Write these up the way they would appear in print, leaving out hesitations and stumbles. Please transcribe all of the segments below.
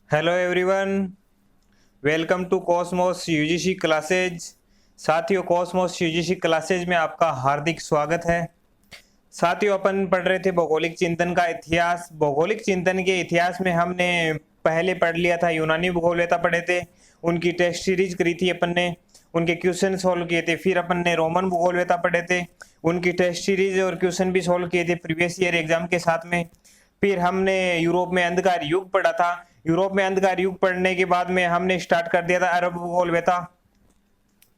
Hello everyone, welcome to Cosmos UGC classes. साथियों, Cosmos UGC classes में आपका हार्दिक स्वागत है। साथियों, अपन पढ़ रहे थे भौगोलिक चिंतन का इतिहास। भौगोलिक चिंतन के इतिहास में हमने पहले पढ़ लिया था, यूनानी भूगोलवेता पढ़े थे, उनकी टेस्ट सीरीज करी थी अपन ने, उनके क्वेश्चन सॉल्व किए थे। फिर अपन ने रोमन भूगोलवेता पढ़े थे, उनकी टेस्ट सीरीज और क्वेश्चन भी सॉल्व किए थे प्रीवियस ईयर एग्जाम के साथ में। फिर हमने यूरोप में अंधकार युग पढ़ा था। यूरोप में अंधकार युग पढ़ने के बाद में हमने स्टार्ट कर दिया था अरब भूगोलवेता।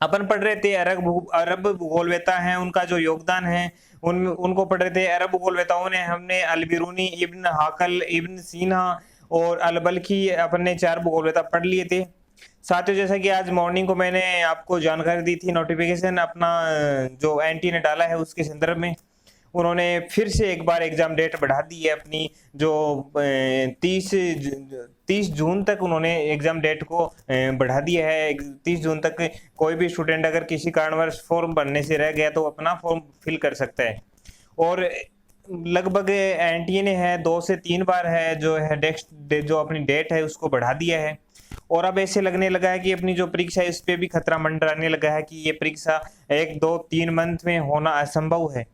अपन पढ़ रहे थे अरब भूगोलवेता हैं, उनका जो योगदान है उनको पढ़ रहे थे। अरब भूगोलवेताओं ने हमने अल बिरूनी, इब्न हाकल, इब्न सीना और अल बल्खी, अपन ने 4 भूगोलवेता पढ़ लिए थे। साथियों, जैसा कि आज मॉर्निंग को मैंने आपको जानकारी दी थी, नोटिफिकेशन अपना जो एनटी ने डाला है उसके संदर्भ में उन्होंने फिर से एक बार एग्जाम डेट बढ़ा दी है अपनी। जो 30 जून तक उन्होंने एग्जाम डेट को बढ़ा दिया है। 30 जून तक कोई भी स्टूडेंट अगर किसी कारणवश फॉर्म भरने से रह गया तो अपना फॉर्म फिल कर सकता है। और लगभग एनटीए ने है 2 से 3 बार है जो है नेक्स्ट जो अपनी डेट है उसको बढ़ा दिया है। और अब ऐसे लगने लगा है कि अपनी जो परीक्षा है इस पे भी खतरा मंडराने लगा है कि ये परीक्षा 1 2 3 मंथ में होना असंभव है।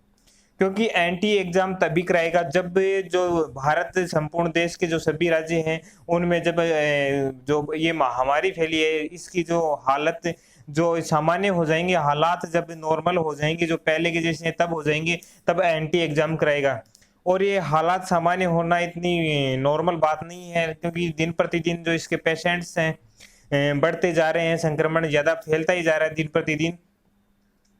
क्योंकि एंटी एग्जाम तभी कराएगा जब जो भारत संपूर्ण देश के जो सभी राज्य हैं उनमें जब जो ये महामारी फैली है इसकी जो हालत जो सामान्य हो जाएंगे, हालात जब नॉर्मल हो जाएंगे, जो पहले के जैसे तब हो जाएंगे, तब एंटी एग्जाम कराएगा। और ये हालात सामान्य होना इतनी नॉर्मल बात नहीं है, क्योंकि दिन प्रतिदिन जो इसके पेशेंट्स हैं बढ़ते जा रहे हैं, संक्रमण ज्यादा फैलता ही जा रहा है दिन प्रतिदिन।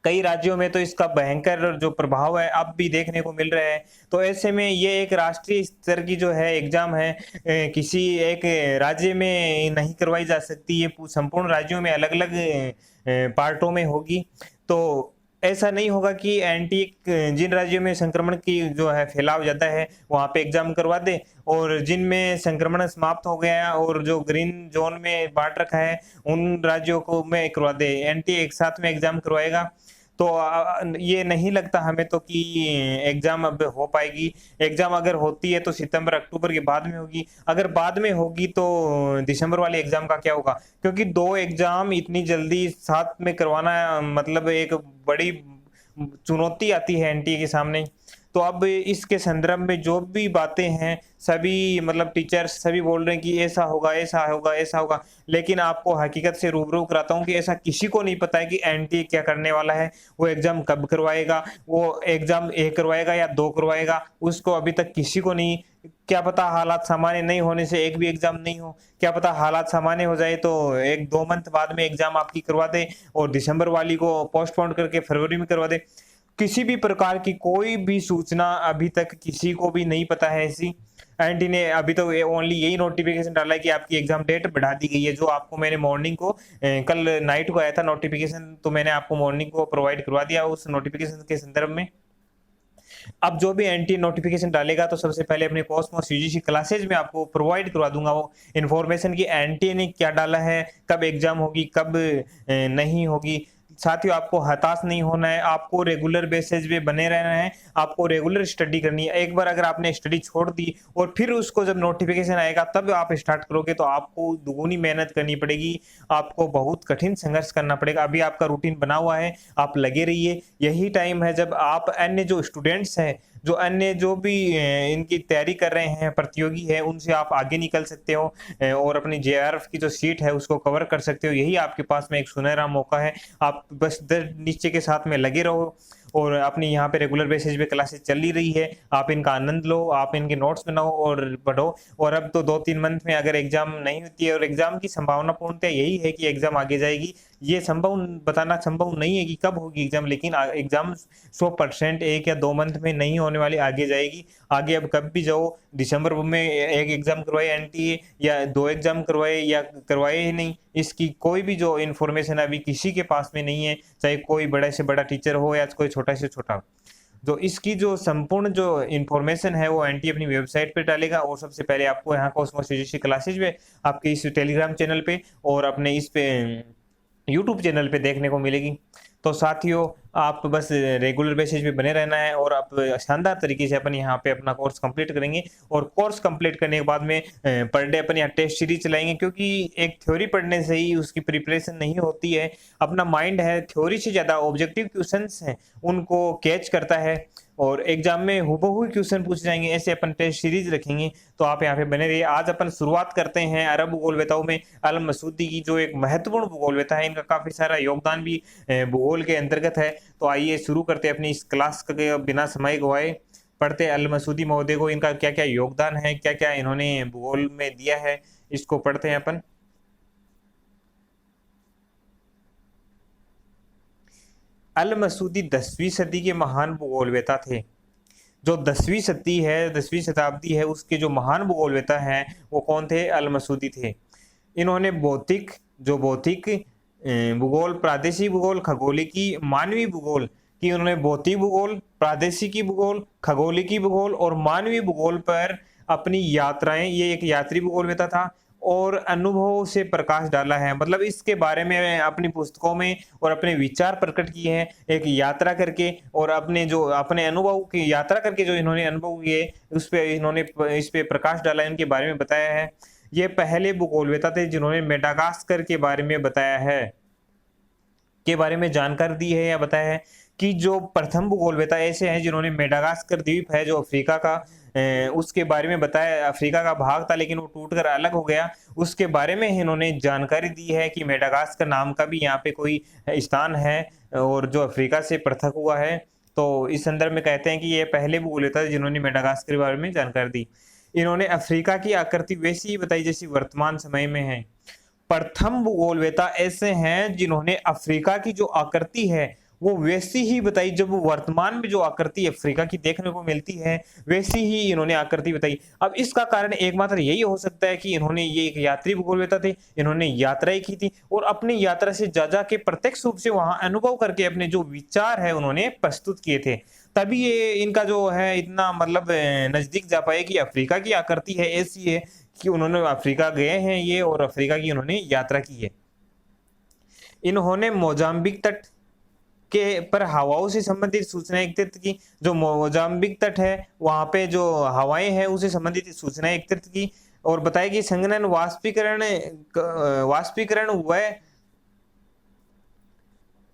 कई राज्यों में तो इसका भयंकर जो प्रभाव है अब भी देखने को मिल रहा है। तो ऐसे में ये एक राष्ट्रीय स्तर की जो है एग्जाम है, किसी एक राज्य में नहीं करवाई जा सकती, ये संपूर्ण राज्यों में अलग अलग पार्टों में होगी। तो ऐसा नहीं होगा कि एंटी जिन राज्यों में संक्रमण की जो है फैलाव ज्यादा है वहां पे एग्जाम करवा दे, और जिनमें संक्रमण समाप्त हो गया है और जो ग्रीन जोन में बांट रखा है उन राज्यों को में करवा दे। एंटी एक साथ में एग्जाम करवाएगा। तो ये नहीं लगता हमें तो कि एग्जाम अब हो पाएगी। एग्जाम अगर होती है तो सितंबर अक्टूबर के बाद में होगी, अगर बाद में होगी तो दिसंबर वाले एग्जाम का क्या होगा? क्योंकि 2 एग्जाम इतनी जल्दी साथ में करवाना मतलब एक बड़ी चुनौती आती है एनटीए के सामने। तो अब इसके संदर्भ में जो भी बातें हैं सभी मतलब टीचर्स सभी बोल रहे हैं कि ऐसा होगा, ऐसा होगा, ऐसा होगा, लेकिन आपको हकीकत से रूबरू कराता हूँ कि ऐसा किसी को नहीं पता है कि एनटीए क्या करने वाला है, वो एग्जाम कब करवाएगा, वो एग्जाम 1 करवाएगा या 2 करवाएगा, उसको अभी तक किसी को नहीं। क्या पता हालात सामान्य नहीं होने से एक भी एग्जाम नहीं हो, क्या पता हालात सामान्य हो जाए तो 1 2 मंथ बाद में एग्जाम आपकी करवा दे और दिसंबर वाली को पोस्टपोन करके फरवरी में करवा दे। किसी भी प्रकार की कोई भी सूचना अभी तक किसी को भी नहीं पता है ऐसी। एंटी ने अभी तो ओनली यही नोटिफिकेशन डाला है कि आपकी एग्जाम डेट बढ़ा दी गई है, जो आपको मैंने मॉर्निंग को कल नाइट को आया था नोटिफिकेशन, तो मैंने आपको मॉर्निंग को प्रोवाइड करवा दिया उस नोटिफिकेशन के संदर्भ में। अब जो भी एंटी नोटिफिकेशन डालेगा तो सबसे पहले अपने कॉस्मोस यूजीसी क्लासेज में आपको प्रोवाइड करवा दूंगा वो इन्फॉर्मेशन की एंटी ने क्या डाला है, कब एग्जाम होगी, कब नहीं होगी। साथियों, आपको हताश नहीं होना है, आपको रेगुलर बेसिस पे बने रहना है, आपको रेगुलर स्टडी करनी है। एक बार अगर आपने स्टडी छोड़ दी और फिर उसको जब नोटिफिकेशन आएगा तब आप स्टार्ट करोगे तो आपको दुगुनी मेहनत करनी पड़ेगी, आपको बहुत कठिन संघर्ष करना पड़ेगा। अभी आपका रूटीन बना हुआ है, आप लगे रहिए। यही टाइम है जब आप अन्य जो स्टूडेंट्स हैं, जो अन्य जो भी इनकी तैयारी कर रहे हैं, प्रतियोगी है, उनसे आप आगे निकल सकते हो और अपनी जेआरएफ की जो सीट है उसको कवर कर सकते हो। यही आपके पास में एक सुनहरा मौका है। आप बस दर नीचे के साथ में लगे रहो और अपनी यहाँ पे रेगुलर बेसिस पे क्लासेस चल ही रही है, आप इनका आनंद लो, आप इनके नोट्स बनाओ और पढ़ो। और अब तो 2 3 मंथ में अगर एग्जाम नहीं होती है, और एग्जाम की संभावना पूर्णतः यही है कि एग्जाम आगे जाएगी, ये संभव बताना संभव नहीं है कि कब होगी एग्जाम, लेकिन एग्जाम 100% 1 या 2 मंथ में नहीं होने वाली, आगे जाएगी। आगे अब कब भी जाओ, दिसंबर में एक एग्जाम करवाए एनटीए या 2 एग्जाम करवाए या करवाए ही नहीं, इसकी कोई भी जो इन्फॉर्मेशन अभी किसी के पास में नहीं है, चाहे कोई बड़े से बड़ा टीचर हो या कोई छोटा से छोटा हो। जो इसकी जो संपूर्ण जो इन्फॉर्मेशन है वो एनटी अपनी वेबसाइट पे डालेगा, और सबसे पहले आपको यहाँ कॉस्मोस यूजीसी क्लासेज में आपके इस टेलीग्राम चैनल पे और अपने इस पे यूट्यूब चैनल पे देखने को मिलेगी। तो साथियों आप बस रेगुलर बेसिस पे बने रहना है और आप शानदार तरीके से अपन यहाँ पे अपना कोर्स कंप्लीट करेंगे। और कोर्स कंप्लीट करने के बाद में पर डे अपन यहाँ टेस्ट सीरीज चलाएंगे, क्योंकि एक थ्योरी पढ़ने से ही उसकी प्रिपरेशन नहीं होती है। अपना माइंड है थ्योरी से ज़्यादा ऑब्जेक्टिव क्वेश्चंस हैं उनको कैच करता है और एग्जाम में हूबहू क्वेश्चन पूछ जाएंगे, ऐसे अपन टेस्ट सीरीज रखेंगे। तो आप यहाँ पे बने रहिए। आज अपन शुरुआत करते हैं अरब भूगोलवेताओं में अल मसूदी की, जो एक महत्वपूर्ण भूगोलवेता है। इनका काफी सारा योगदान भी भूगोल के अंतर्गत है। तो आइए शुरू करते हैं अपनी इस क्लास के बिना समय गवाए। पढ़ते अल मसूदी महोदय को, इनका क्या क्या योगदान है, क्या क्या इन्होंने भूगोल में दिया है, इसको पढ़ते हैं अपन। अल मसूदी 10वीं सदी के महान भूगोलवेता थे। जो 10वीं सदी है, 10वीं शताब्दी है, उसके जो महान भूगोलवेता हैं वो कौन थे? अल मसूदी थे। इन्होंने भौतिक भूगोल, प्रादेशिक भूगोल, खगोलिकी, मानवीय भूगोल की, उन्होंने भौतिक भूगोल, प्रादेशिकी भूगोल, खगोलिकी भूगोल और मानवीय भूगोल पर अपनी यात्राएं, ये एक यात्री भूगोलवेता था, और अनुभव से प्रकाश डाला है। मतलब इसके बारे में अपनी पुस्तकों में और अपने विचार प्रकट किए हैं, एक यात्रा करके और अपने अनुभव की यात्रा करके जो इन्होंने अनुभव किए उस पे इन्होंने इस पे प्रकाश डाला है, उनके बारे में बताया है। ये पहले भूगोलवेता थे जिन्होंने मेडागास्कर के बारे में बताया है, के बारे में जानकारी दी है या बताया है कि जो प्रथम भूगोलवेता ऐसे हैं जिन्होंने मेडागास्कर द्वीप है जो अफ्रीका का, उसके बारे में बताया। अफ्रीका का भाग था लेकिन वो टूटकर अलग हो गया, उसके बारे में इन्होंने जानकारी दी है कि मेडागास्कर नाम का भी यहाँ पे कोई स्थान है और जो अफ्रीका से पृथक हुआ है। तो इस संदर्भ में कहते हैं कि ये पहले भूगोलवेता जिन्होंने मेडागास्कर के बारे में जानकारी दी। इन्होंने अफ्रीका की आकृति वैसी ही बताई जैसी वर्तमान समय में है। प्रथम भूगोलवेता ऐसे हैं जिन्होंने अफ्रीका की जो आकृति है वो वैसी ही बताई, जब वर्तमान में जो आकृति अफ्रीका की देखने को मिलती है वैसी ही इन्होंने आकृति बताई। अब इसका कारण एकमात्र यही हो सकता है कि इन्होंने, ये एक यात्री भूगोलवेता थे, इन्होंने यात्राएं की थी और अपनी यात्रा से जा के प्रत्यक्ष रूप से वहां अनुभव करके अपने जो विचार है उन्होंने प्रस्तुत किए थे। तभी ये इनका जो है इतना मतलब नजदीक जा पाए कि अफ्रीका की आकृति है ऐसी है कि उन्होंने अफ्रीका गए हैं ये और अफ्रीका की उन्होंने यात्रा की है। इन्होंने मोजाम्बिक तट के पर हवाओं से संबंधित सूचना एकत्रित की। जो मोजाम्बिक तट है वहां पे जो हवाएं हैं उसे संबंधित सूचना एकत्रित की और बताया कि संघनन, वाष्पीकरण व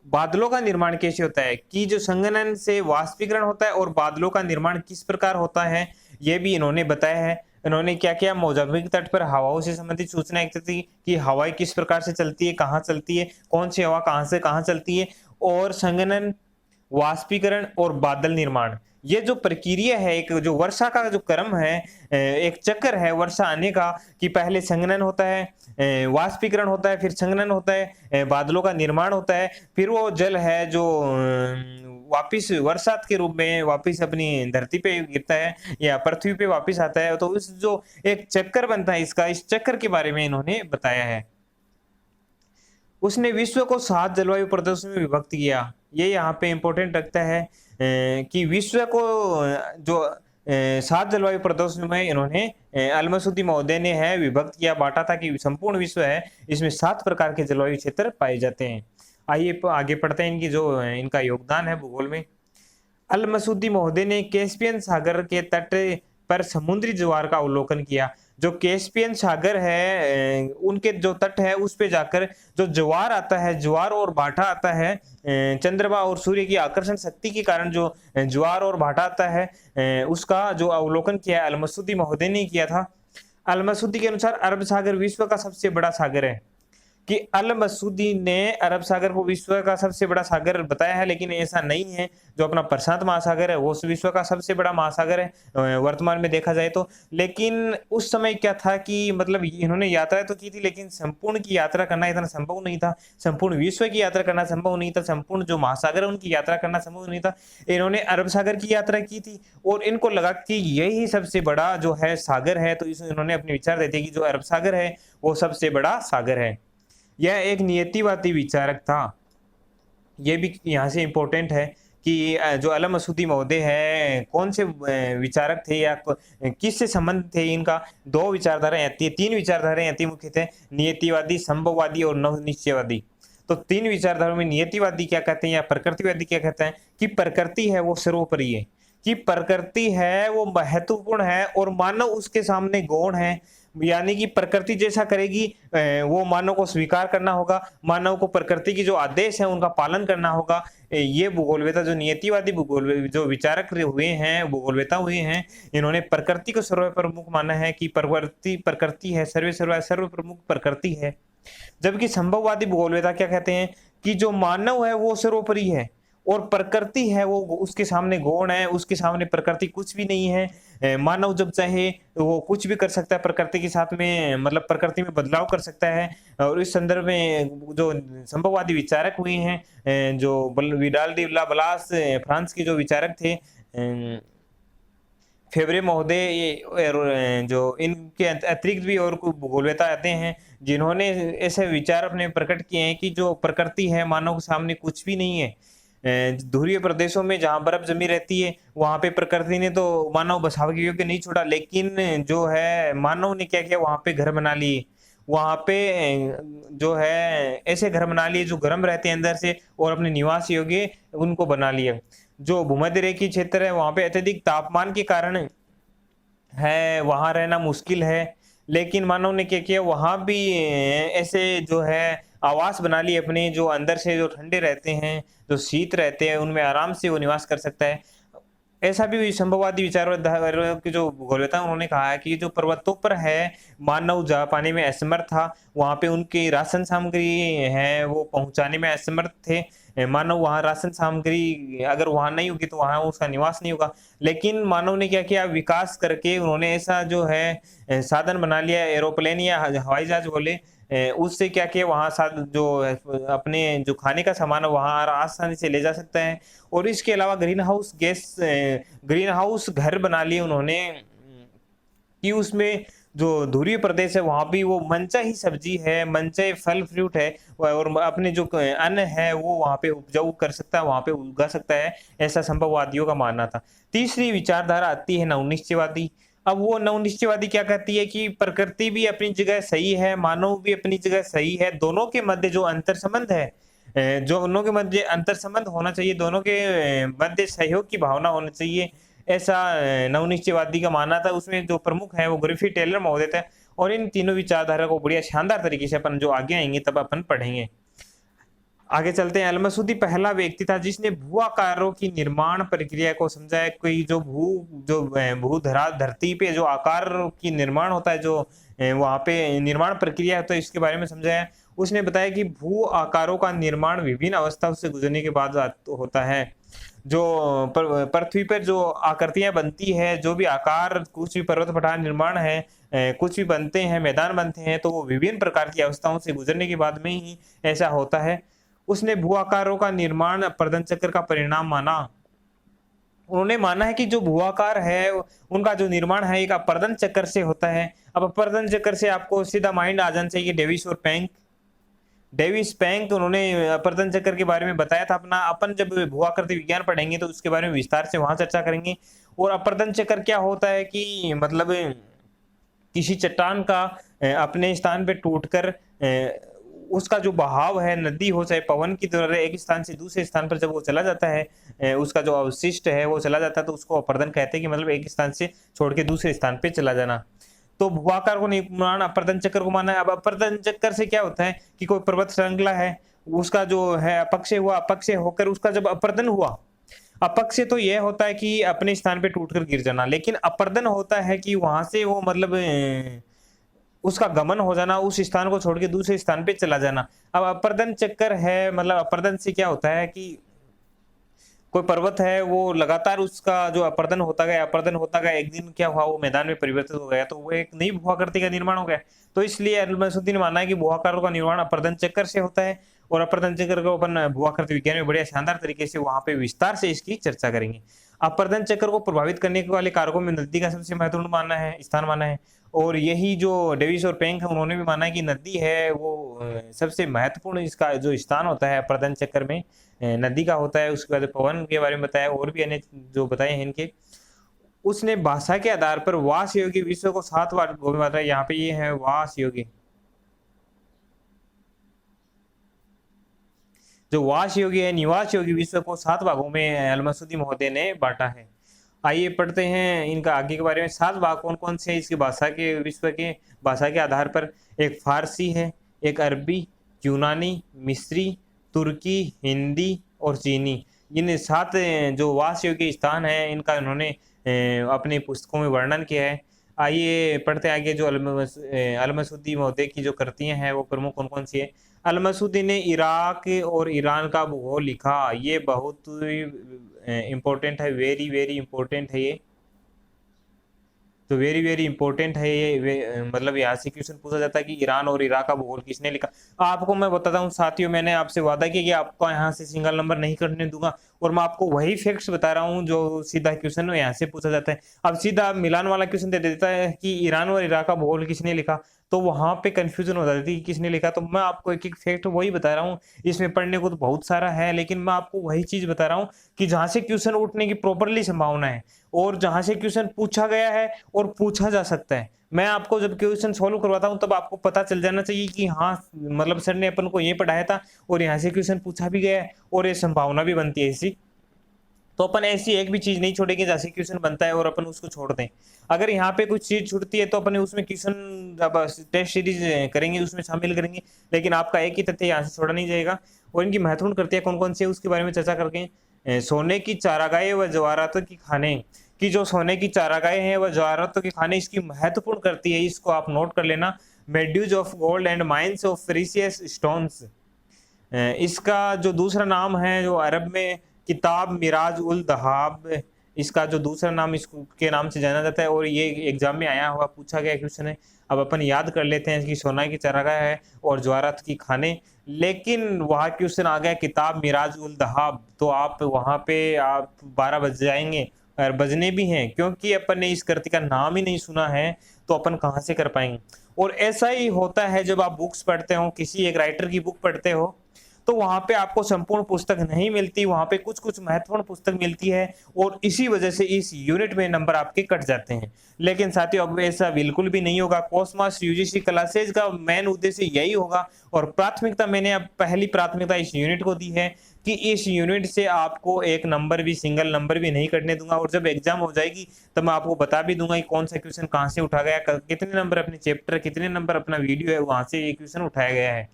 बादलों का निर्माण कैसे होता है, कि जो संघनन से वाष्पीकरण होता है और बादलों का निर्माण किस प्रकार होता है, ये भी इन्होंने बताया है। इन्होंने क्या किया, मोजाम्बिक तट पर हवाओं से संबंधित सूचना एकत्रित की कि हवाएं किस प्रकार से चलती है, कहाँ चलती है, कौन सी हवा कहाँ से कहाँ चलती है, और संघनन, वाष्पीकरण और बादल निर्माण, ये जो प्रक्रिया है, एक जो वर्षा का जो क्रम है, एक चक्र है वर्षा आने का, कि पहले संघनन होता है, वाष्पीकरण होता है, फिर संघनन होता है, बादलों का निर्माण होता है, फिर वो जल है जो वापिस वर्षा के रूप में वापिस अपनी धरती पे गिरता है या पृथ्वी पे वापिस आता है। तो इस जो एक चक्कर बनता है इसका, इस चक्कर के बारे में इन्होंने बताया है। उसने विश्व को 7 जलवायु प्रदेशों में विभक्त किया। ये यहाँ पे इंपॉर्टेंट रखता है कि विश्व को जो 7 जलवायु प्रदेशों में इन्होंने अल मसूदी महोदय ने है विभक्त किया, बांटा था कि संपूर्ण विश्व है इसमें 7 प्रकार के जलवायु क्षेत्र पाए जाते हैं। आइए आगे पढ़ते हैं इनकी जो इनका योगदान है भूगोल में। अल मसूदी महोदय ने कैस्पियन सागर के तट पर समुद्री ज्वार का अवलोकन किया। जो कैस्पियन सागर है उनके जो तट है उस पे जाकर जो ज्वार आता है, ज्वार और भाटा आता है, चंद्रमा और सूर्य की आकर्षण शक्ति के कारण जो ज्वार और भाटा आता है उसका जो अवलोकन किया अल मसूदी महोदय ने किया था। अल मसूदी के अनुसार अरब सागर विश्व का सबसे बड़ा सागर है, कि अल मसूदी ने अरब सागर को विश्व का सबसे बड़ा सागर बताया है, लेकिन ऐसा नहीं है। जो अपना प्रशांत महासागर है वो विश्व का सबसे बड़ा महासागर है वर्तमान में देखा जाए तो। लेकिन उस समय क्या था कि मतलब इन्होंने यात्रा तो की थी लेकिन संपूर्ण की यात्रा करना इतना संभव नहीं था, संपूर्ण विश्व की यात्रा करना संभव नहीं था, संपूर्ण जो महासागर है उनकी यात्रा करना संभव नहीं था। इन्होंने अरब सागर की यात्रा की थी और इनको लगा कि यही सबसे बड़ा जो है सागर है, तो इन्होंने अपने विचार देते कि जो अरब सागर है वो सबसे बड़ा सागर है। यह एक नियतिवादी विचारक था। यह भी यहाँ से इंपॉर्टेंट है कि जो अल मसूदी महोदय है कौन से विचारक थे या किस से संबंध थे इनका। 2 विचारधाराएं आती है, 3 विचारधाराएं आती मुख्यतः, नियतिवादी, संभववादी और नवनिश्चयवादी। तो तीन विचारधाराओं में नियतिवादी क्या कहते हैं या प्रकृतिवादी क्या कहते हैं कि प्रकृति है वो सर्वोपरि है, कि प्रकृति है वो महत्वपूर्ण है और मानव उसके सामने गौण है। यानी कि प्रकृति जैसा करेगी वो मानव को स्वीकार करना होगा, मानव को प्रकृति की जो आदेश है उनका पालन करना होगा। ये भूगोलवेता जो नियतिवादी भूगोल जो विचारक हुए हैं, भूगोलवेता हुए हैं, इन्होंने प्रकृति को सर्व प्रमुख माना है कि प्रकृति प्रकृति है, सर्व प्रमुख प्रकृति है। जबकि संभववादी भूगोलवेता क्या कहते हैं कि जो मानव है वो सर्वोपरि है और प्रकृति है वो उसके सामने गौण है, उसके सामने प्रकृति कुछ भी नहीं है। मानव जब चाहे वो कुछ भी कर सकता है प्रकृति के साथ में, मतलब प्रकृति में बदलाव कर सकता है। और इस संदर्भ में जो संभववादी विचारक हुए हैं, जो विडाल डी ला ब्लास फ्रांस के जो विचारक थे, फेवरे महोदय, जो इनके अतिरिक्त भी और कुछ भूगोलवेता आते हैं जिन्होंने ऐसे विचार अपने प्रकट किए हैं कि जो प्रकृति है मानव के सामने कुछ भी नहीं है। ध्रुवीय प्रदेशों में जहां बर्फ जमी रहती है वहां पे प्रकृति ने तो मानव बसाव के योग्य नहीं छोड़ा, लेकिन जो है मानव ने क्या किया, वहां पे घर बना लिए, वहां पे जो है ऐसे घर बना लिए जो गर्म रहते हैं अंदर से और अपने निवास योग्य उनको बना लिया। जो भूमध्य रेखीय क्षेत्र है वहां पे अत्यधिक तापमान के कारण है वहां रहना मुश्किल है, लेकिन मानव ने क्या किया, वहां भी ऐसे जो है आवास बना लिए अपने, जो अंदर से जो ठंडे रहते हैं, जो शीत रहते हैं, उनमें आराम से वो निवास कर सकता है। ऐसा भी संभववादी विचारधारा के जो भूगोलवेता उन्होंने कहा है कि जो पर्वतों पर है मानव जा पाने में असमर्थ था, वहां पे उनकी राशन सामग्री है वो पहुंचाने में असमर्थ थे। मानव वहां राशन सामग्री अगर वहां नहीं होगी तो वहां उसका निवास नहीं होगा, लेकिन मानव ने क्या किया, विकास करके उन्होंने ऐसा जो है साधन बना लिया, एरोप्लेन या हवाई जहाज बोले, उससे क्या किया वहां साथ जो अपने जो खाने का सामान है वहां आसानी से ले जा सकता है। और इसके अलावा ग्रीन हाउस घर बना लिए उन्होंने कि उसमें जो ध्रुवीय प्रदेश है वहां भी वो मनचा ही सब्जी है, मनचा फल फ्रूट है और अपने जो अन्न है वो वहां पे उपजाऊ कर सकता है, वहां पे उगा सकता है, ऐसा संभववादियों का मानना था। तीसरी विचारधारा आती है नवनिश्चयवादी। अब वो नवनिश्चयवादी क्या कहती है कि प्रकृति भी अपनी जगह सही है, मानव भी अपनी जगह सही है, दोनों के मध्य जो अंतर संबंध है, जो दोनों के मध्य अंतर संबंध होना चाहिए, दोनों के मध्य सहयोग की भावना होनी चाहिए, ऐसा नवनिश्चयवादी का मानना था। उसमें जो प्रमुख है वो ग्रिफिथ टेलर महोदय थे। और इन तीनों विचारधारा को बढ़िया शानदार तरीके से अपन जो आगे आएंगे तब अपन पढ़ेंगे। आगे चलते हैं। अल-मसूदी पहला व्यक्ति था जिसने भू आकारों की निर्माण प्रक्रिया को समझाया। कोई जो भू धरती पे जो आकार की निर्माण होता है, जो वहां पे निर्माण प्रक्रिया है, तो इसके बारे में समझाया। उसने बताया कि भू आकारों का निर्माण विभिन्न अवस्थाओं से गुजरने के बाद होता है। जो पृथ्वी पर जो आकृतियां बनती है, जो भी आकार, कुछ भी पर्वत पठार निर्माण है, कुछ भी बनते हैं, मैदान बनते हैं, तो वो विभिन्न प्रकार की अवस्थाओं से गुजरने के बाद में ही ऐसा होता है। उसने भू आकारों का निर्माण अपर्दन चक्र का परिणाम माना। उन्होंने माना है कि जो भूआकार है उनका जो निर्माण है एक अपर्दन चक्र से होता है। अब अपर्दन चक्र से आपको सीधा माइंड आ जाना चाहिए डेविस और पैंक। डेविस पैंक उन्होंने अपर्दन चक्र के बारे में बताया था अपना। अपन जब भूआकृति विज्ञान पढ़ेंगे तो उसके बारे में विस्तार से वहां चर्चा करेंगे। और अपर्दन चक्र क्या होता है कि मतलब किसी चट्टान का अपने स्थान पे टूटकर उसका जो बहाव है, नदी हो चाहे पवन की तरह, एक स्थान से दूसरे स्थान पर जब वो चला जाता है, उसका जो अवशिष्ट है वो चला जाता है, तो उसको अपर्दन कहते हैं कि मतलब एक स्थान से छोड़ के दूसरे स्थान पे चला जाना। तो भूआकार को निर्माण अपर्दन चक्र को माना है। अब अपर्दन चक्र से क्या होता है कि कोई पर्वत श्रृंखला है, उसका जो है अपक्षय हुआ, अपक्षय होकर उसका जब अपर्दन हुआ, अपक्षय तो यह होता है कि अपने स्थान पे टूटकर गिर जाना, लेकिन अपर्दन होता है कि वहां से वो मतलब उसका गमन हो जाना, उस स्थान को छोड़ के दूसरे स्थान पे चला जाना। अब अपर्दन चक्कर है, मतलब अपर्दन से क्या होता है कि कोई पर्वत है वो लगातार उसका जो अपर्दन होता गया, एक दिन क्या हुआ, वो मैदान में परिवर्तित हो गया, तो वो एक नई भूआकृति का निर्माण हो गया। तो इसलिए अल-मसूदी ने माना है कि भूआकारों का निर्माण अपर्दन चक्कर से होता है। और अपर्दन चक्र को अपन भूआकृति विज्ञान में बढ़िया शानदार तरीके से वहां पे विस्तार से इसकी चर्चा करेंगे। अपर्दन चक्र को प्रभावित करने वाले कारकों में नदी का सबसे महत्वपूर्ण स्थान माना है। और यही जो डेविस और पैंक है उन्होंने भी माना है कि नदी है वो सबसे महत्वपूर्ण इसका जो स्थान होता है अपर्दन चक्र में नदी का होता है। उसके बाद पवन के बारे में बताया और भी अन्य जो बताए हैं इनके। उसने भाषा के आधार पर वास योगी विश्व को 7 बार बताया। यहाँ पे ये है वास योगी। जो वास योगी है, निवास योगी विश्व को 7 भागों में अल-मसूदी महोदय ने बांटा है। आइए पढ़ते हैं इनका आगे के बारे में। 7 भाग कौन कौन से हैं इसकी भाषा के, विश्व के भाषा के आधार पर? एक फारसी है, एक अरबी, यूनानी, मिस्री, तुर्की, हिंदी और चीनी। इन 7 जो वास योगी स्थान हैं इनका इन्होंने अपनी पुस्तकों में वर्णन किया है। आइए पढ़ते हैं आगे। जो अल-मसूदी महोदय की जो कृतियां हैं वो प्रमुख कौन कौन सी है? अल-मसूदी ने इराक और ईरान का भूगोल लिखा। ये बहुत इम्पोर्टेंट है, वेरी वेरी इम्पोर्टेंट है ये, तो वेरी वेरी इंपॉर्टेंट है ये। मतलब यहाँ से क्वेश्चन पूछा जाता है कि ईरान और इराक का भूगोल किसने लिखा। आपको मैं बताता हूँ साथियों, मैंने आपसे वादा किया कि आपको यहाँ से सिंगल नंबर नहीं करने दूंगा, और मैं आपको वही फैक्ट्स बता रहा हूँ जो सीधा क्वेश्चन यहाँ से पूछा जाता है। अब सीधा मिलान वाला क्वेश्चन दे देता है कि ईरान और इराक का भूगोल किसने लिखा, तो वहां पे कंफ्यूजन हो जाती है कि किसने लिखा। तो मैं आपको एक एक फैक्ट वही बता रहा हूँ। इसमें पढ़ने को तो बहुत सारा है, लेकिन मैं आपको वही चीज बता रहा हूँ कि जहां से क्वेश्चन उठने की प्रॉपरली संभावना है, और जहां से क्वेश्चन पूछा गया है और पूछा जा सकता है। मैं आपको जब क्वेश्चन सॉल्व करवाता हूं तब आपको पता चल जाना चाहिए कि हाँ, मतलब सर ने अपन को ये पढ़ाया था और यहाँ से क्वेश्चन पूछा भी गया है और ये संभावना भी बनती है ऐसी। तो अपन ऐसी एक भी चीज नहीं छोड़ेंगे जैसे क्वेश्चन बनता है और अपन उसको छोड़ दें। अगर यहाँ पे कुछ चीज छूटती है तो अपन उसमें क्वेश्चन जब टेस्ट सीरीज करेंगे उसमें शामिल करेंगे, लेकिन आपका एक ही तथ्य यहाँ से छोड़ा नहीं जाएगा। और इनकी महत्वपूर्ण कृतियां कौन कौन सी है उसके बारे में चर्चा करके। सोने की चारागाहें व जवाहरातों की खाने की, जो सोने की चारागाहें हैं वह जवाहरातों के खाने इसकी महत्वपूर्ण करती है, इसको आप नोट कर लेना। Meadows of gold and mines of precious stones, इसका जो दूसरा नाम है जो अरब में किताब मिराज उल दहाब, इसका जो दूसरा नाम इसके नाम से जाना जाता है, और ये एग्जाम में आया हुआ पूछा गया क्वेश्चन है। अब अपन याद कर लेते हैं कि सोना की चारागाह है और जवाहरात की खाने, लेकिन वहाँ क्वेश्चन आ गया किताब मिराज उल दहाब, तो आप वहाँ पे आप 12 बज जाएंगे, और बजने भी हैं क्योंकि अपन ने इस कृति का नाम ही नहीं सुना है, तो अपन कहाँ से कर पाएंगे। और ऐसा ही होता है जब आप बुक्स पढ़ते हो, किसी एक राइटर की बुक पढ़ते हो, तो वहां पे आपको संपूर्ण पुस्तक नहीं मिलती, वहां पे कुछ कुछ महत्वपूर्ण पुस्तक मिलती है, और इसी वजह से इस यूनिट में नंबर आपके कट जाते हैं। लेकिन साथियों अब ऐसा बिल्कुल भी नहीं होगा। कोसमास यूजीसी क्लासेज का मेन उद्देश्य यही होगा, और प्राथमिकता मैंने अब पहली प्राथमिकता इस यूनिट को दी है कि इस यूनिट से आपको एक नंबर भी, सिंगल नंबर भी नहीं कटने दूंगा। और जब एग्जाम हो जाएगी तब मैं आपको बता भी दूंगा कि कौन सा क्वेश्चन कहाँ से उठा गया, कितने नंबर अपने चैप्टर, कितने नंबर अपना वीडियो है वहां से ये क्वेश्चन उठाया गया है।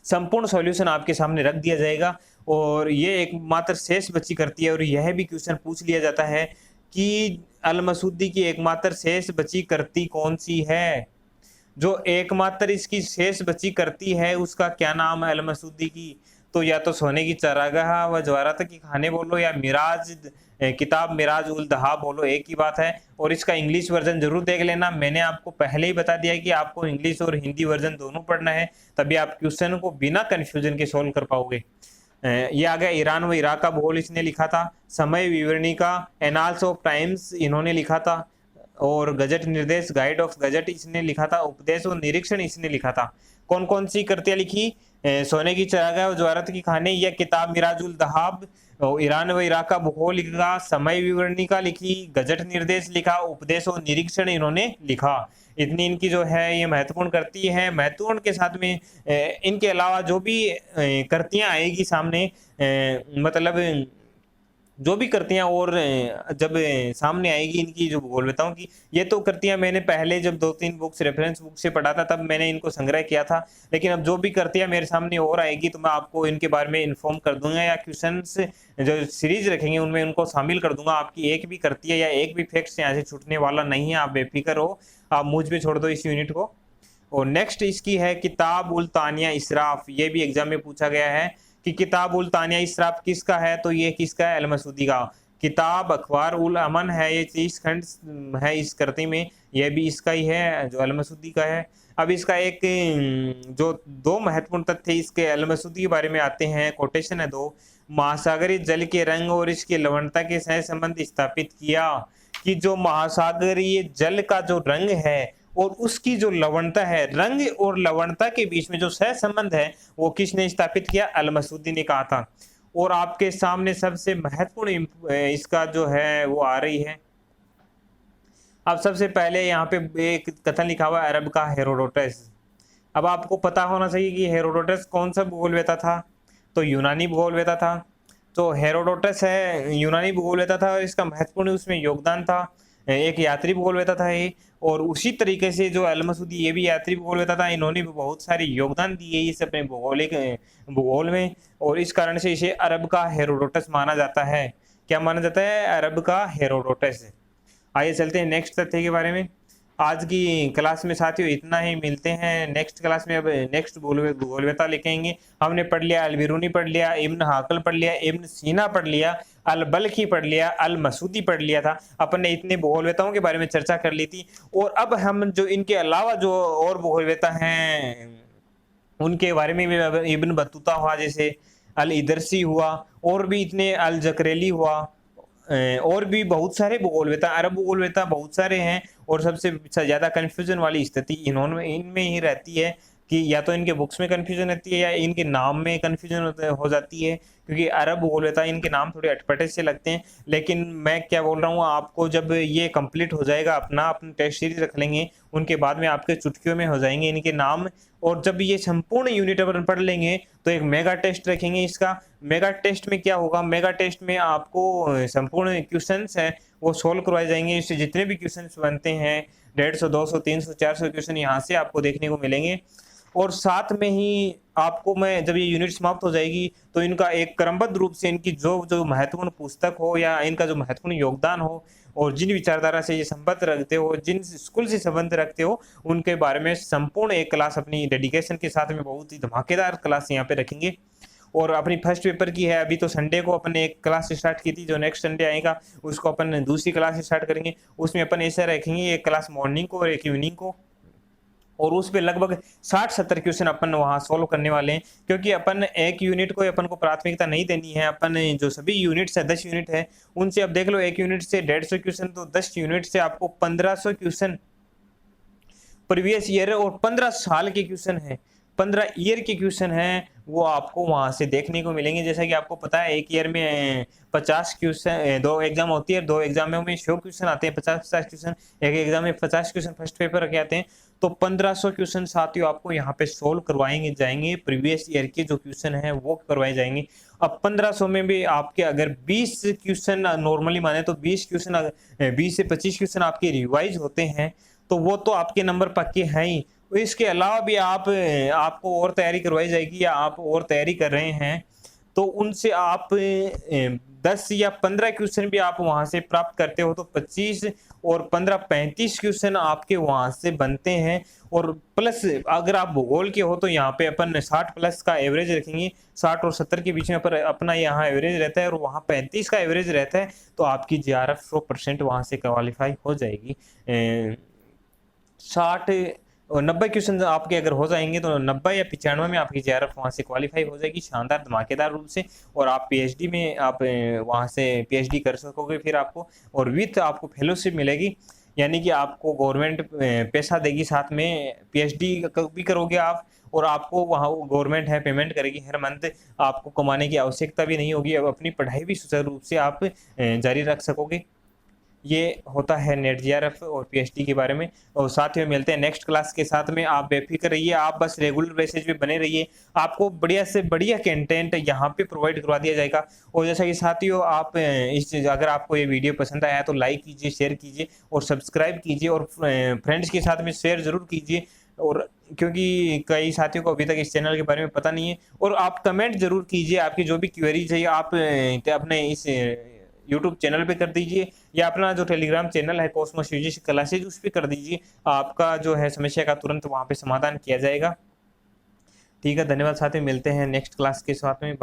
संपूर्ण सॉल्यूशन आपके सामने रख दिया जाएगा, और ये एकमात्र शेष बची करती है। और यह भी क्वेश्चन पूछ लिया जाता है कि अल-मसूदी की एकमात्र शेष बची करती कौन सी है, जो एकमात्र इसकी शेष बची करती है उसका क्या नाम है अल-मसूदी की। तो या तो सोने की चारागाह व जवाहरात की खाने बोलो, या मिराज किताब मिराज उल दहाब बोलो, एक ही बात है। और इसका इंग्लिश वर्जन जरूर देख लेना, मैंने आपको पहले ही बता दिया कि आपको इंग्लिश और हिंदी वर्जन दोनों पढ़ना है, तभी आप क्वेश्चन को बिना कंफ्यूजन के सोल्व कर पाओगे। ये आ गया ईरान व इराक का भूगोल इसने लिखा था। समय विवरणी का एनाल्स ऑफ टाइम्स इन्होंने लिखा था, और गजट निर्देश गाइड ऑफ गजट इसने लिखा था। उपदेश और निरीक्षण इसने लिखा था। कौन कौन सी कृतियां लिखी? सोने की चारागाह और जवाहरात की खाने, यह किताब मिराजुल दहाब, ईरान व इराक का भूगोल लिखा, समय विवरणी का लिखी, गजट निर्देश लिखा, उपदेश और निरीक्षण इन्होंने लिखा। इतनी इनकी जो है ये महत्वपूर्ण कृति है। महत्वपूर्ण के साथ में इनके अलावा जो भी कृतियां आएगी सामने, मतलब जो भी कृतियां और जब सामने आएगी इनकी, जो बोल बताऊं कि ये तो कृतियां मैंने पहले जब 2-3 बुक्स रेफरेंस बुक से पढ़ा था तब मैंने इनको संग्रह किया था, लेकिन अब जो भी कृतियां मेरे सामने और आएगी तो मैं आपको इनके बारे में इन्फॉर्म कर दूंगा, या क्वेश्चंस जो सीरीज रखेंगे उनमें उनको शामिल कर दूंगा। आपकी एक भी कृति या एक भी फैक्ट यहाँ से छूटने वाला नहीं है, आप बेफिक्र हो, आप मुझ पे छोड़ दो इस यूनिट को। और नेक्स्ट इसकी है किताब उल तानिया इसराफ, ये भी एग्जाम में पूछा गया है कि किताब उल तानिया इसराफ किसका है, तो ये किसका है? अल-मसूदी का। किताब अखबार उल अमन है, ये 30 खंड है इस कृति में, यह भी इसका ही है जो अल-मसूदी का है। अब इसका एक जो 2 महत्वपूर्ण तथ्य इसके अल-मसूदी के बारे में आते हैं, कोटेशन है 2। महासागरीय जल के रंग और इसकी लवणता के सह संबंध स्थापित किया, कि जो महासागरीय जल का जो रंग है और उसकी जो लवणता है, रंग और लवणता के बीच में जो सह संबंध है वो किसने स्थापित किया? अल-मसूदी ने कहा था। और आपके सामने सबसे महत्वपूर्ण इसका जो है वो आ रही है। अब सबसे पहले यहाँ पे एक कथन लिखा हुआ है अरब का हेरोडोटस। अब आपको पता होना चाहिए कि हेरोडोटस कौन सा भूगोलवेता था। तो यूनानी भूगोलवेता था। तो हेरोडोटस है यूनानी भूगोलवेता था और इसका महत्वपूर्ण उसमें योगदान था। एक यात्री भूगोलवेता था ये। और उसी तरीके से जो अल मसूदी ये भी यात्री भूगोलवेता था, इन्होंने भी बहुत सारी योगदान दिए इस अपने भूगोलिक भूगोल में, और इस कारण से इसे अरब का हेरोडोटस माना जाता है। क्या माना जाता है? अरब का हेरोडोटस। आइए चलते हैं नेक्स्ट तथ्य के बारे में। आज की क्लास में साथियों इतना ही, मिलते हैं नेक्स्ट क्लास में। अब नेक्स्ट भूगोलवेता लिखेंगे। हमने पढ़ लिया अल बिरूनी, पढ़ लिया इब्न हाकल, पढ़ लिया इब्न सीना, पढ़ लिया अल बल्खी, पढ़ लिया अल मसूदी, पढ़ लिया था। अपन ने इतने भूगोलवेताओं के बारे में चर्चा कर ली थी। और अब हम जो इनके अलावा जो और भूगोलवेता हैं उनके बारे में भी, इब्न बतूता हुआ, जैसे अल इदरसी हुआ, और भी इतने अल जकरेली हुआ, और भी बहुत सारे भूगोलवेता, अरब भूगोलवेता बहुत सारे हैं। और सबसे ज्यादा कंफ्यूजन वाली स्थिति इनमें ही रहती है कि या तो इनके बुक्स में कंफ्यूजन रहती है या इनके नाम में कंफ्यूजन हो जाती है, क्योंकि अरब भूगोलवेता इनके नाम थोड़े अटपटे से लगते हैं। लेकिन मैं क्या बोल रहा हूँ आपको, जब ये कंप्लीट हो जाएगा अपनी टेस्ट सीरीज रख लेंगे, उनके बाद में आपके चुटकियों में हो जाएंगे इनके नाम। और जब ये संपूर्ण यूनिट अपन पढ़ लेंगे तो एक मेगा टेस्ट रखेंगे इसका। मेगा टेस्ट में क्या होगा? मेगा टेस्ट में आपको संपूर्ण क्वेश्चंस हैं वो सोल्व करवाए जाएंगे। इससे जितने भी क्वेश्चंस बनते हैं 150, 200, 300, 400 क्वेश्चन यहाँ से आपको देखने को मिलेंगे। और साथ में ही आपको मैं, जब ये यूनिट समाप्त हो जाएगी तो इनका एक क्रमबद्ध रूप से इनकी जो जो महत्वपूर्ण पुस्तक हो या इनका जो महत्वपूर्ण योगदान हो, और जिन विचारधारा से ये संबंध रखते हो, जिन स्कूल से संबंध रखते हो, उनके बारे में संपूर्ण एक क्लास अपनी डेडिकेशन के साथ में बहुत ही धमाकेदार क्लास यहाँ पे रखेंगे। और अपनी फर्स्ट पेपर की है, अभी तो संडे को अपन ने एक क्लास स्टार्ट की थी, जो नेक्स्ट संडे आएगा उसको अपन दूसरी क्लास स्टार्ट करेंगे। उसमें अपन ऐसा रखेंगे एक क्लास मॉर्निंग को और एक इवनिंग को, और उस पे लगभग 60-70 क्वेश्चन अपन वहां सोल्व करने वाले हैं। क्योंकि अपन एक यूनिट को अपन को प्राथमिकता नहीं देनी है। अपन जो सभी यूनिट्स है 10 यूनिट है, उनसे अब देख लो एक यूनिट से 150 क्वेश्चन, तो 10 यूनिट से आपको 1500 क्वेश्चन प्रीवियस ईयर और 15 साल के क्वेश्चन है, 15 ईयर के क्वेश्चन हैं, वो आपको वहां से देखने को मिलेंगे। जैसा कि आपको पता है एक ईयर में 50 क्वेश्चन, 2 एग्जाम होती है, 2 एग्जामों में 100 क्वेश्चन आते हैं, 50-50 क्वेश्चन, एक एग्जाम में 50 क्वेश्चन फर्स्ट पेपर के आते हैं। तो 1500 क्वेश्चन साथियों आपको यहाँ पे सोल्व करवाएंगे जाएंगे। प्रीवियस ईयर के जो क्वेश्चन है वो करवाए जाएंगे। अब 1500 में भी आपके अगर 20 क्वेश्चन नॉर्मली माने तो 20 क्वेश्चन, 20 से 25 क्वेश्चन आपके रिवाइज होते हैं, तो वो तो आपके नंबर पक्के हैं ही। इसके अलावा भी आपको और तैयारी करवाई जाएगी या आप और तैयारी कर रहे हैं, तो उनसे आप 10 या 15 क्वेश्चन भी आप वहां से प्राप्त करते हो, तो 25 और 15 35 क्वेश्चन आपके वहां से बनते हैं। और प्लस अगर आप भूगोल के हो तो यहाँ पे अपन 60 प्लस का एवरेज रखेंगे, 60 और 70 के बीच में पर अपना यहाँ एवरेज रहता है, और वहाँ 35 का एवरेज रहता है, तो आपकी जीआरएफ 100% वहां से क्वालिफाई हो जाएगी। 60 और 90 क्वेश्चन आपके अगर हो जाएंगे तो 90 या 95 में आपकी जीआरएफ वहां से क्वालिफाई हो जाएगी शानदार धमाकेदार रूप से, और आप पीएचडी में आप वहां से पीएचडी कर सकोगे फिर आपको, और विथ आपको फेलोशिप मिलेगी, यानी कि आपको गवर्नमेंट पैसा देगी, साथ में पीएचडी भी करोगे आप, और आपको वहाँ गवर्नमेंट है पेमेंट करेगी हर मंथ, आपको कमाने की आवश्यकता भी नहीं होगी। अब अपनी पढ़ाई भी सुचारू रूप से आप जारी रख सकोगे। ये होता है नेट जीआरएफ और पीएचडी के बारे में। और साथ में मिलते हैं नेक्स्ट क्लास के साथ में। आप बेफिक्र रहिए, आप बस रेगुलर बेसिस पे बने रहिए, आपको बढ़िया से बढ़िया कंटेंट यहाँ पे प्रोवाइड करवा दिया जाएगा। और जैसा कि साथियों आप अगर आपको ये वीडियो पसंद आया तो लाइक कीजिए, शेयर कीजिए और सब्सक्राइब कीजिए, और फ्रेंड्स के साथ में शेयर जरूर कीजिए, और क्योंकि कई साथियों को अभी तक इस चैनल के बारे में पता नहीं है। और आप कमेंट जरूर कीजिए, आपकी जो भी क्वेरीज है आप अपने इस यूट्यूब चैनल पे कर दीजिए, या अपना जो टेलीग्राम चैनल है कॉस्मोस यूजी क्लासेज उस पर कर दीजिए। आपका जो है समस्या का तुरंत वहां पे समाधान किया जाएगा। ठीक है, धन्यवाद साथियों, मिलते हैं नेक्स्ट क्लास के साथ में। बाय।